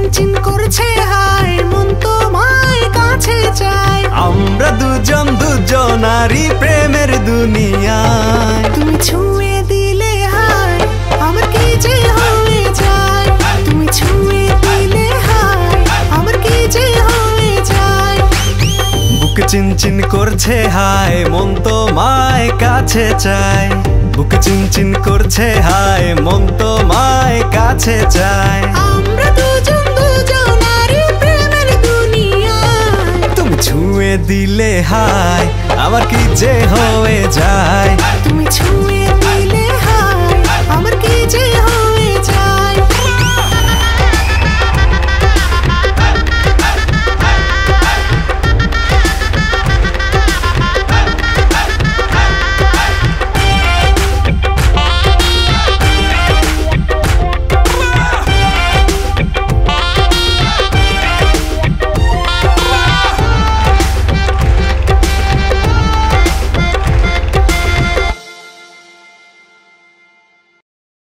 চিনচিন করছে হায়, মন তোমায় কাছে চায়। আমরা দুজন দুজনারই প্রেমের দুনিয়ায়। তুমি ছুঁয়ে দিলে হায়, আমার কি যে হয়ে যায়। তুমি ছুঁয়ে দিলে হায়, আমার কি যে হয়ে যায়। বুক চিনচিন করছে হায়, মন তোমায় কাছে চায়। বুক চিনচিন করছে হায়, মন তোমায় কাছে চায়। আমরা দুজন দুজনারই প্রেমের দুনিয়ায়। তুমি ছুঁয়ে দিলে হায়, আমার কি যে হয়ে যায়। তুমি ছুঁয়ে